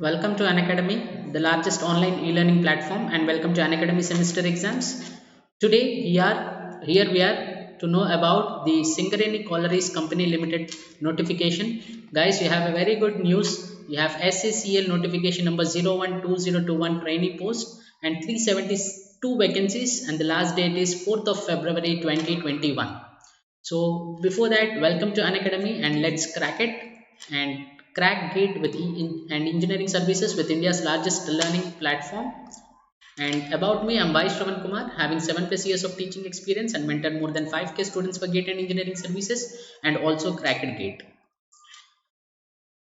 Welcome to Unacademy, the largest online e-learning platform, and welcome to Unacademy semester exams. Today, we are to know about the Singareni Collieries Company Limited notification. Guys, we have a very good news. We have SCCL notification number 012021 trainee post and 372 vacancies, and the last date is 4th of February 2021. So before that, welcome to Unacademy and let's crack it and crack GATE with and engineering services with India's largest learning platform. And about me, I'm Vai Shravan Kumar, having 7 plus years of teaching experience and mentored more than 5K students for GATE and engineering services and also cracked GATE.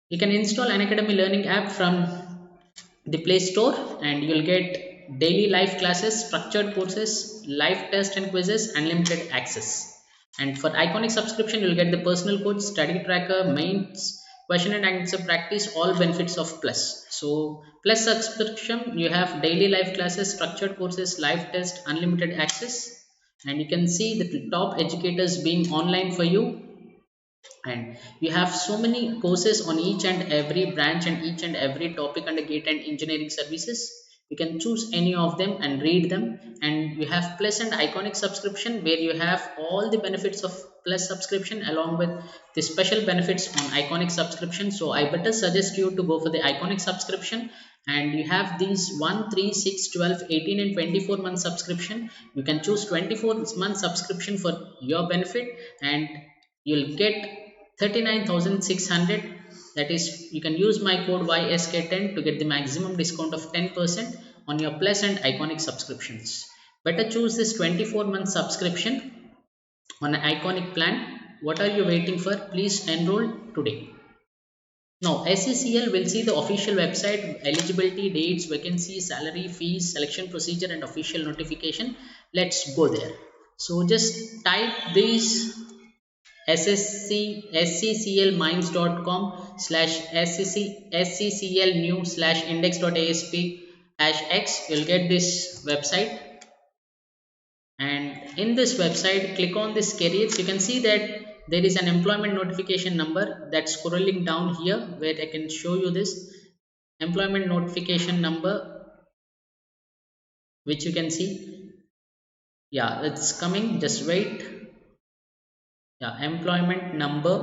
You can install Unacademy learning app from the Play Store and you'll get daily live classes, structured courses, live tests and quizzes, unlimited access. And for Iconic subscription, you'll get the personal coach, study tracker, mains, question and answer practice, all benefits of Plus. So Plus subscription, you have daily live classes, structured courses, live test, unlimited access, and you can see the top educators being online for you, and we have so many courses on each and every branch and each and every topic under GATE and engineering services. You can choose any of them and read them. And we have Plus and Iconic subscription, where you have all the benefits of Plus subscription along with the special benefits on Iconic subscription. So I better suggest you to go for the Iconic subscription. And you have these 1 3 6 12 18 and 24 month subscription. You can choose 24 month subscription for your benefit, and you'll get 39,600. That is, you can use my code YSK10 to get the maximum discount of 10% on your Plus and Iconic subscriptions. Better choose this 24-month subscription on an Iconic plan. What are you waiting for? Please enroll today. Now, SCCL will see the official website, eligibility, dates, vacancy, salary, fees, selection procedure, and official notification. Let's go there. So just type these scclminds.com/sccl new/index.asp-x. You'll get this website, and in this website click on this careers. You can see that there is an employment notification number that's scrolling down here, where I can show you this employment notification number, which you can see. Yeah, it's coming, just wait. Yeah, employment number,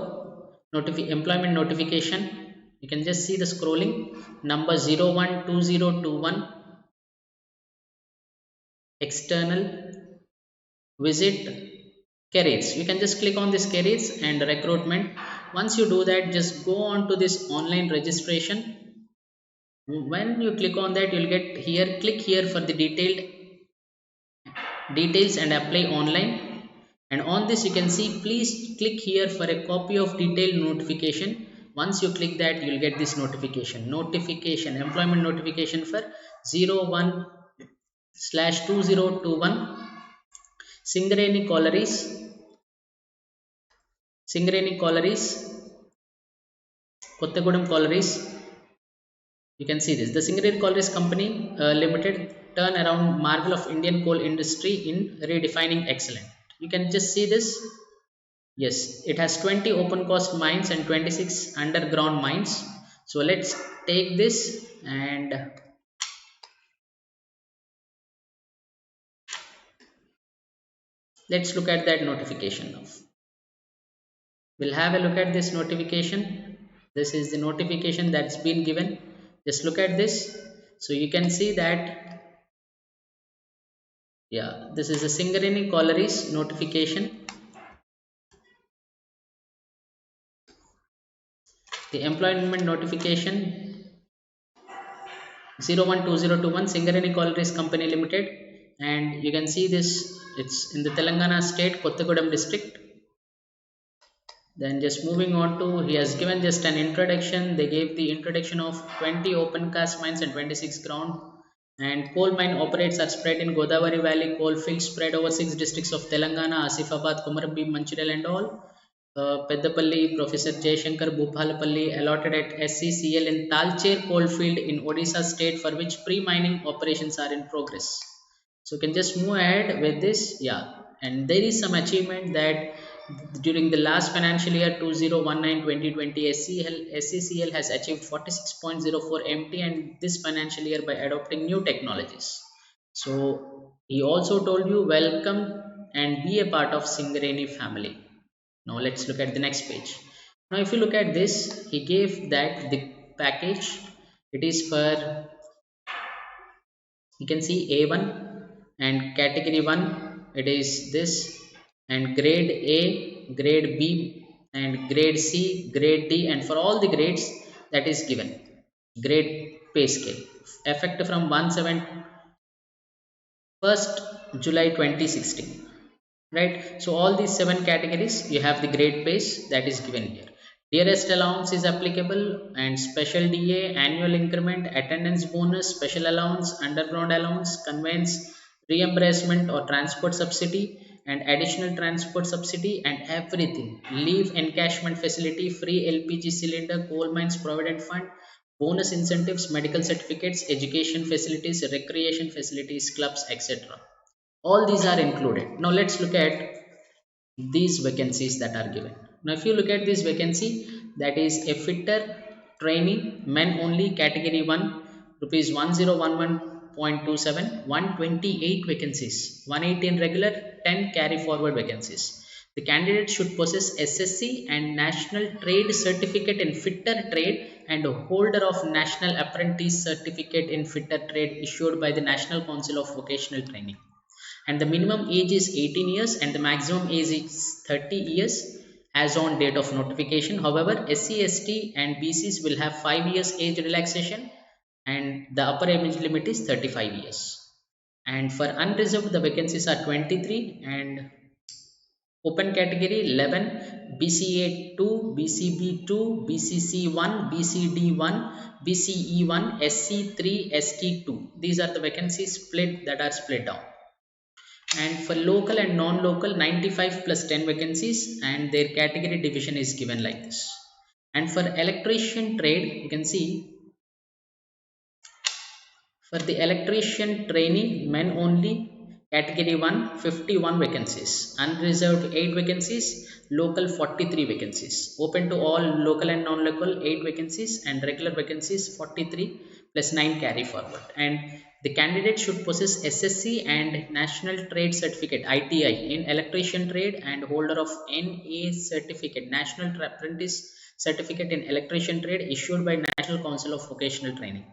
employment notification. You can just see the scrolling number 012021 external visit careers. You can just click on this careers and recruitment. Once you do that, just go on to this online registration. When you click on that, you'll get here, click here for the detailed details and apply online. And on this, you can see, please click here for a copy of detailed notification. Once you click that, you'll get this notification employment notification for 01/2021 Singareni Collieries, Kottagudem Collieries. You can see this, the Singareni Collieries Company Limited turn around marvel of Indian coal industry in redefining excellence. You can just see this. Yes, it has 20 open cost mines and 26 underground mines. So let's take this and let's look at that notification now. We'll have a look at this notification. This is the notification that's been given. Just look at this. So you can see that, yeah, this is a Singareni Collieries notification. The employment notification 012021 Singareni Collieries Company Limited, and you can see this, it's in the Telangana state, Kottagudem district. Then just moving on to, he has given just an introduction. They gave the introduction of 20 open cast mines and 26 ground, and coal mine operates are spread in Godavari Valley coal fields spread over 6 districts of Telangana, Asifabad, Komarabbi, Manchiral and all. Peddapalli, Professor Jayashankar Bhupalapalli allotted at SCCL in Talcher coalfield in Odisha state, for which pre-mining operations are in progress. So you can just move ahead with this. Yeah, and there is some achievement that During the last financial year 2019-2020, SCCL has achieved 46.04 MT and this financial year by adopting new technologies. So he also told you welcome and be a part of Singareni family. Now let's look at the next page. Now if you look at this, he gave that the package, it is for, you can see A1 and category 1, it is this, and grade A, grade B, and grade C, grade D, and for all the grades that is given grade pay scale effective from 1st July 2016, right? So all these 7 categories you have the grade pays that is given here. Dearest allowance is applicable, and special DA, annual increment, attendance bonus, special allowance, underground allowance, conveyance reimbursement or transport subsidy, and additional transport subsidy, and everything, leave encashment facility, free LPG cylinder, coal mines provident fund, bonus incentives, medical certificates, education facilities, recreation facilities, clubs, etc. All these are included. Now let's look at these vacancies that are given. Now if you look at this vacancy, that is a fitter trainee, men only, category 1, rupees 1011.27, 128 vacancies, 118 regular, 10 carry forward vacancies. The candidate should possess SSC and national trade certificate in fitter trade and a holder of national apprentice certificate in fitter trade issued by the National Council of Vocational Training, and the minimum age is 18 years and the maximum age is 30 years as on date of notification. However, SC, ST and BCs will have 5 years age relaxation and the upper age limit is 35 years. And for unreserved, the vacancies are 23 and open category 11, BCA 2, BCB 2, BCC 1, BCD 1, BCE 1, SC 3, ST 2. These are the vacancies split that are split down. And for local and non-local, 95 plus 10 vacancies, and their category division is given like this. And for electrician trade, you can see for the electrician trainee, men only, category 1, 51 vacancies, unreserved 8 vacancies, local 43 vacancies, open to all local and non-local 8 vacancies, and regular vacancies 43 plus 9 carry forward. And the candidate should possess SSC and National Trade Certificate ITI in electrician trade and holder of NA certificate, National Apprentice Certificate in electrician trade issued by National Council of Vocational Training.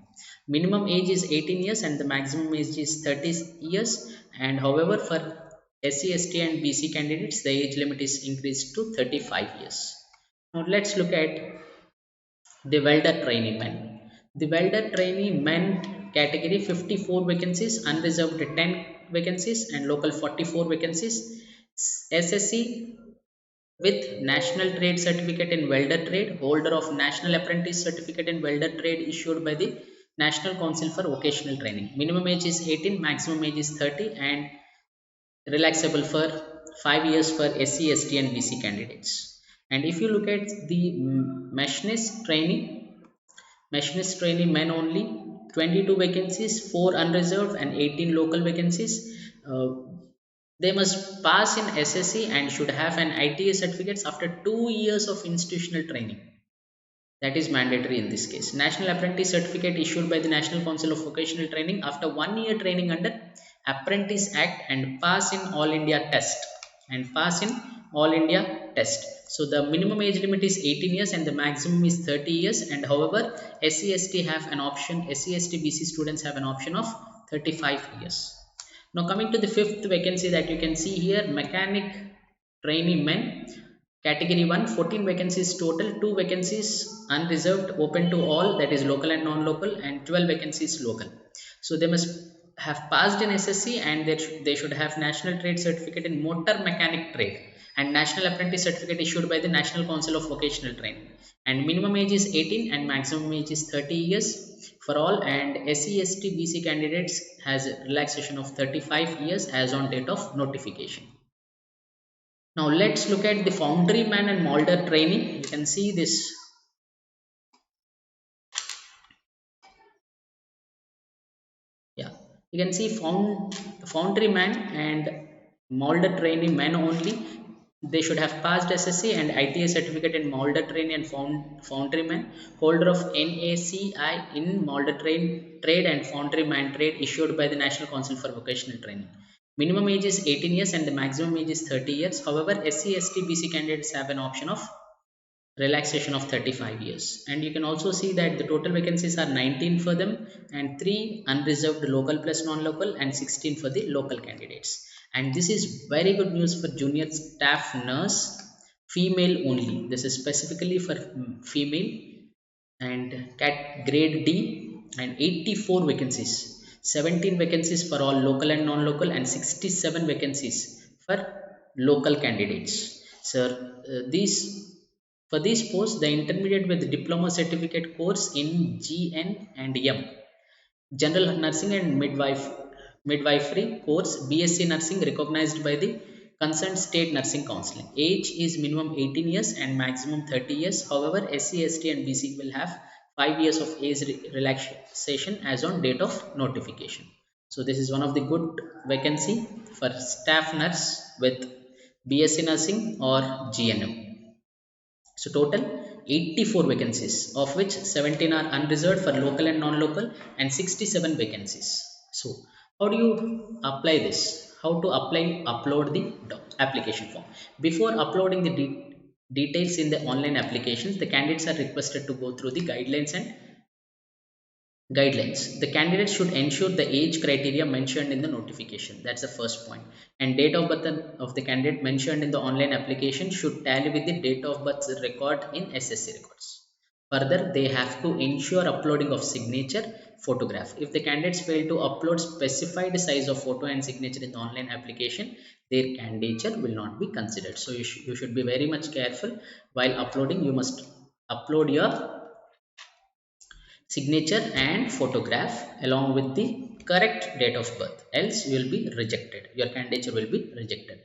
Minimum age is 18 years and the maximum age is 30 years, and however for SC, ST and BC candidates the age limit is increased to 35 years. Now let's look at the welder trainee men. The welder trainee men category 54 vacancies, unreserved 10 vacancies and local 44 vacancies. SSC with National Trade Certificate in Welder Trade, holder of National Apprentice Certificate in Welder Trade issued by the National Council for Vocational Training. Minimum age is 18, maximum age is 30 and relaxable for 5 years for SC, ST and BC candidates. And if you look at the machinist trainee men only, 22 vacancies, 4 unreserved and 18 local vacancies. They must pass in SSC and should have an ITA certificates after 2 years of institutional training. That is mandatory in this case. National Apprentice Certificate issued by the National Council of Vocational Training after 1 year training under Apprentice Act and pass in All India test. So the minimum age limit is 18 years and the maximum is 30 years, and however SC, ST have an option, SC, ST, BC students have an option of 35 years. Now coming to the 5th vacancy that you can see here, mechanic trainee men, category 1, 14 vacancies total, 2 vacancies unreserved, open to all, that is local and non-local, and 12 vacancies local. So they must have passed in SSC and they should have National Trade Certificate in Motor Mechanic Trade and National Apprentice Certificate issued by the National Council of Vocational Training, and minimum age is 18 and maximum age is 30 years for all, and SC, ST, BC candidates has a relaxation of 35 years as on date of notification. Now let's look at the foundryman and molder trainee. You can see this. Yeah, you can see foundryman and molder trainee men only, They should have passed SSC and ITA certificate in molder train and foundryman, holder of NACI in molder train trade and foundryman trade issued by the National Council for Vocational Training. Minimum age is 18 years and the maximum age is 30 years. However, SC, ST, BC candidates have an option of relaxation of 35 years. And you can also see that the total vacancies are 19 for them and 3 unreserved local plus non-local and 16 for the local candidates. And this is very good news for junior staff nurse, female only. This is specifically for female and cat grade D, and 84 vacancies, 17 vacancies for all local and non-local and 67 vacancies for local candidates. So these for these posts, the intermediate with diploma certificate course in GN and M, general nursing and midwifery course, BSc nursing recognized by the concerned state nursing council. Age is minimum 18 years and maximum 30 years. However, SC, ST and BC will have 5 years of age relaxation as on date of notification. So this is one of the good vacancy for staff nurse with BSc nursing or GNM. So total 84 vacancies, of which 17 are unreserved for local and non-local and 67 vacancies. So how do you apply this? How to upload the application form? Before uploading the details in the online applications, the candidates are requested to go through the guidelines and guidelines. The candidate should ensure the age criteria mentioned in the notification. That's the first point. And date of birth of the candidate mentioned in the online application should tally with the date of birth record in SSC records. Further, they have to ensure uploading of signature photograph. If the candidates fail to upload specified size of photo and signature in the online application, their candidature will not be considered. So you should be very much careful while uploading. You must upload your signature and photograph along with the correct date of birth, else you will be rejected, your candidature will be rejected.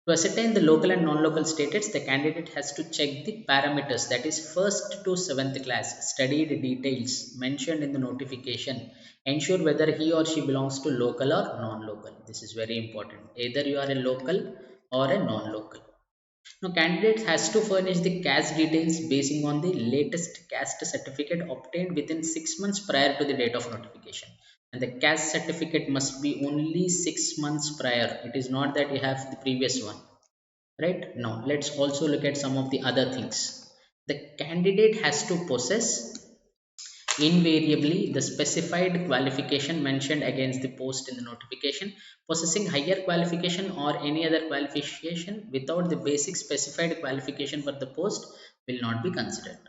To ascertain the local and non-local status, the candidate has to check the parameters, that is first to 7th class studied details mentioned in the notification, ensure whether he or she belongs to local or non-local. This is very important, either you are a local or a non-local. Now, candidate has to furnish the caste details basing on the latest caste certificate obtained within 6 months prior to the date of notification. And the caste certificate must be only 6 months prior. It is not that you have the previous one, right? Now, let's also look at some of the other things. The candidate has to possess invariably the specified qualification mentioned against the post in the notification. Possessing higher qualification or any other qualification without the basic specified qualification for the post will not be considered.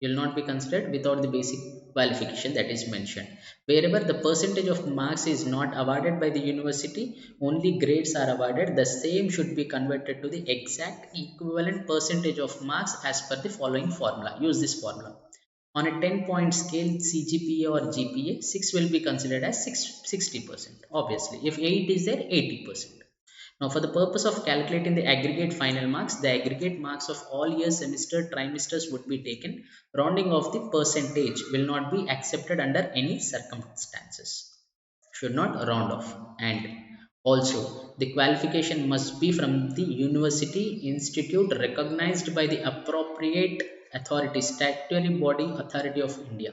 Will not be considered without the basic qualification that is mentioned. Wherever the percentage of marks is not awarded by the university, only grades are awarded, the same should be converted to the exact equivalent percentage of marks as per the following formula. Use this formula. On a 10-point scale, CGPA or GPA, 6 will be considered as 60%. Obviously, if 8 is there, 80%. Now, for the purpose of calculating the aggregate final marks, the aggregate marks of all year, semester, trimesters would be taken. Rounding of the percentage will not be accepted under any circumstances. Should not round off. And also, the qualification must be from the university institute recognized by the appropriate authority, statutory body, authority of India.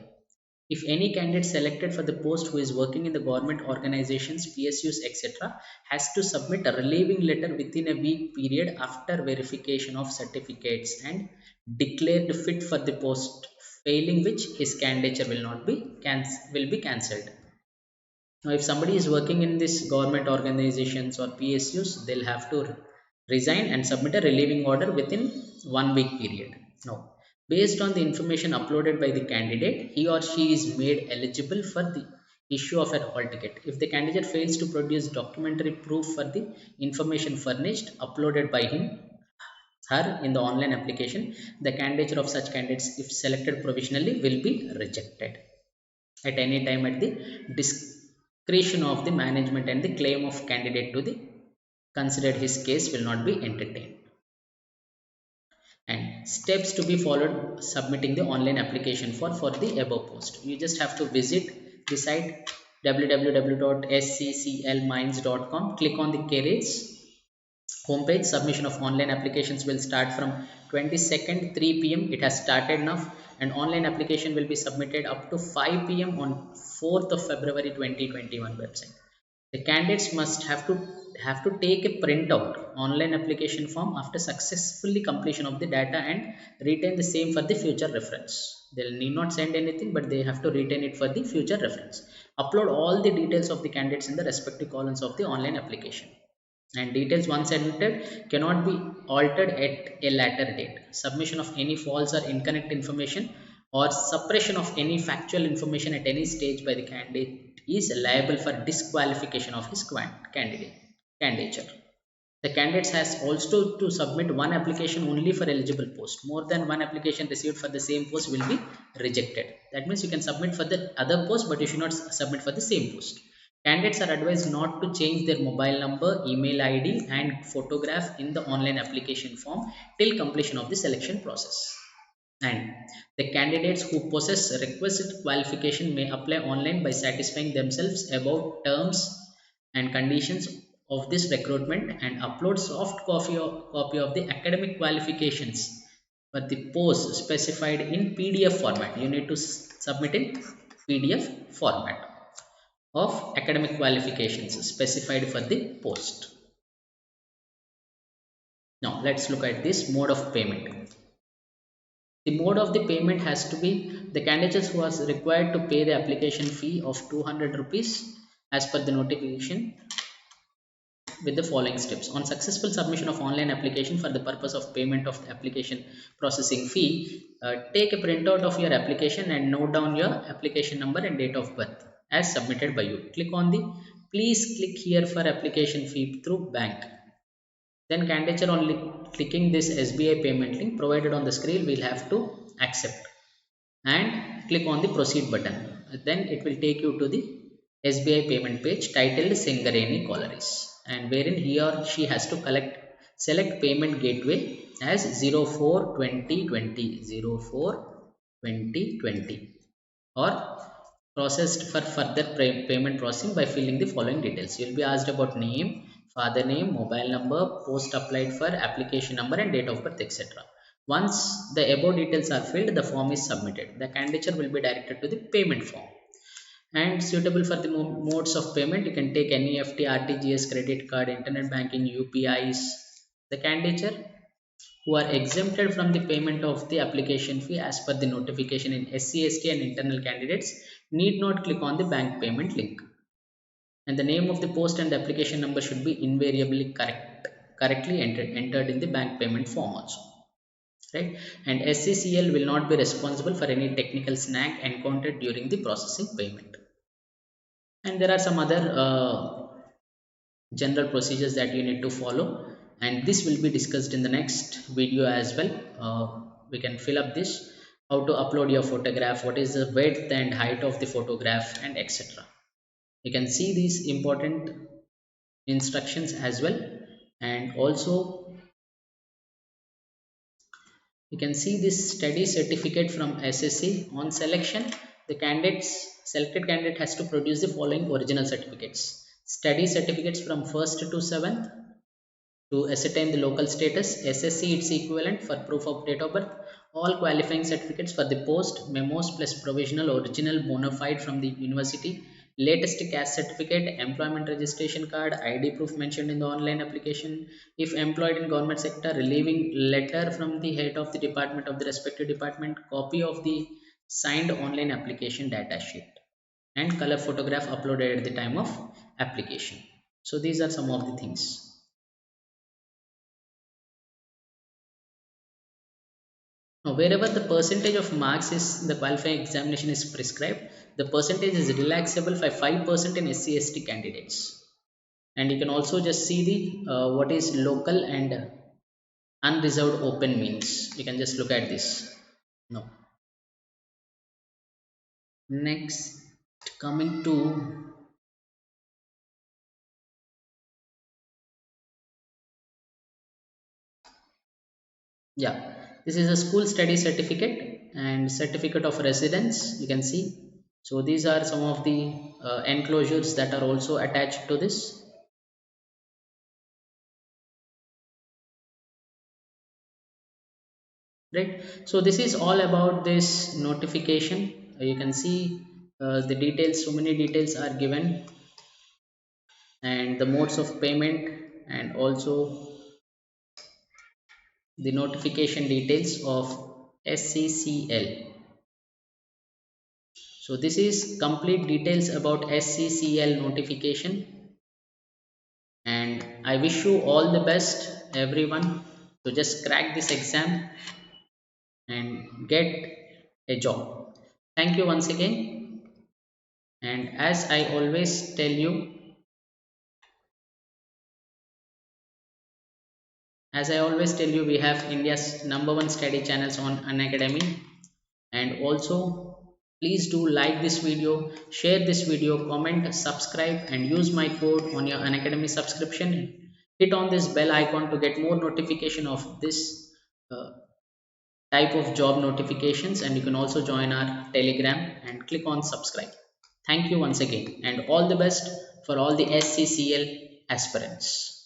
If any candidate selected for the post who is working in the government organizations, PSUs, etc., has to submit a relieving letter within a week period after verification of certificates and declared fit for the post, failing which his candidature will be cancelled. Now, if somebody is working in this government organizations or PSUs, they'll have to resign and submit a relieving order within 1 week period. Now, based on the information uploaded by the candidate, he or she is made eligible for the issue of a hall ticket. If the candidate fails to produce documentary proof for the information furnished, uploaded by him, her in the online application, the candidature of such candidates, if selected provisionally, will be rejected at any time at the discretion of the management, and the claim of candidate to the considered his case will not be entertained. And steps to be followed submitting the online application for the above post. You just have to visit the site www.scclminds.com, click on the careers, Homepage submission of online applications will start from 22nd 3 p.m. It has started now, and online application will be submitted up to 5 p.m. on 4th of February 2021 website. The candidates must have to take a printout online application form after successfully completion of the data and retain the same for the future reference. They need not send anything, but they have to retain it for the future reference. Upload all the details of the candidates in the respective columns of the online application, and details once entered cannot be altered at a later date. Submission of any false or incorrect information or suppression of any factual information at any stage by the candidate is liable for disqualification of his candidature. The candidate has also to submit one application only for eligible post. More than one application received for the same post will be rejected. That means you can submit for the other post, but you should not submit for the same post. Candidates are advised not to change their mobile number, email ID, and photograph in the online application form till completion of the selection process. And the candidates who possess requisite qualification may apply online by satisfying themselves about terms and conditions of this recruitment and upload soft copy of the academic qualifications for the post specified in PDF format. You need to submit in PDF format of academic qualifications specified for the post. Now let's look at this mode of payment. The mode of the payment has to be the candidates who are required to pay the application fee of 200 rupees as per the notification with the following steps. On successful submission of online application for the purpose of payment of the application processing fee, take a printout of your application and note down your application number and date of birth as submitted by you. Click on the please click here for application fee through bank. Then candidature on clicking this SBI payment link provided on the screen will have to accept and click on the proceed button. Then it will take you to the SBI payment page titled Singareni Collieries, and wherein he or she has to select payment gateway as 04 2020 or processed for further payment processing by filling the following details. You will be asked about name, father name, mobile number, post applied for, application number and date of birth, etc. Once the above details are filled, the form is submitted. The candidature will be directed to the payment form. And suitable for the modes of payment, you can take NEFT, RTGS, credit card, internet banking, UPIs. The candidature who are exempted from the payment of the application fee as per the notification in SC/ST and internal candidates need not click on the bank payment link. And the name of the post and the application number should be invariably correctly entered in the bank payment form also. Right? And SCCL will not be responsible for any technical snag encountered during the processing payment. And there are some other general procedures that you need to follow, and this will be discussed in the next video as well. We can fill up this, how to upload your photograph, what is the width and height of the photograph, and etc. You can see these important instructions as well. And also you can see this study certificate from SSC. On selection, the selected candidate has to produce the following original certificates: study certificates from 1st to 7th to ascertain the local status, SSC its equivalent for proof of date of birth, all qualifying certificates for the post, memos plus provisional original bona fide from the university, latest caste certificate, employment registration card, ID proof mentioned in the online application. If employed in government sector, relieving letter from the head of the department of the respective department, copy of the signed online application data sheet, and color photograph uploaded at the time of application. So these are some of the things. Now, wherever the percentage of marks is the qualifying examination is prescribed, the percentage is relaxable by 5% in SC/ST candidates. And you can also just see the what is local and unreserved open means. You can just look at this. No. Next, coming to this is a school study certificate and certificate of residence. You can see. So these are some of the enclosures that are also attached to this. right? So this is all about this notification. You can see the details, so many details are given, and the modes of payment, and also the notification details of SCCL. So this is complete details about SCCL notification, and I wish you all the best everyone to just crack this exam and get a job. Thank you once again, and as I always tell you, we have India's number one study channels on Unacademy. And also, please do like this video, share this video, comment, subscribe, and use my code on your Unacademy subscription. Hit on this bell icon to get more notification of this uh, type of job notifications, and you can also join our Telegram and click on subscribe. Thank you once again, and all the best for all the SCCL aspirants.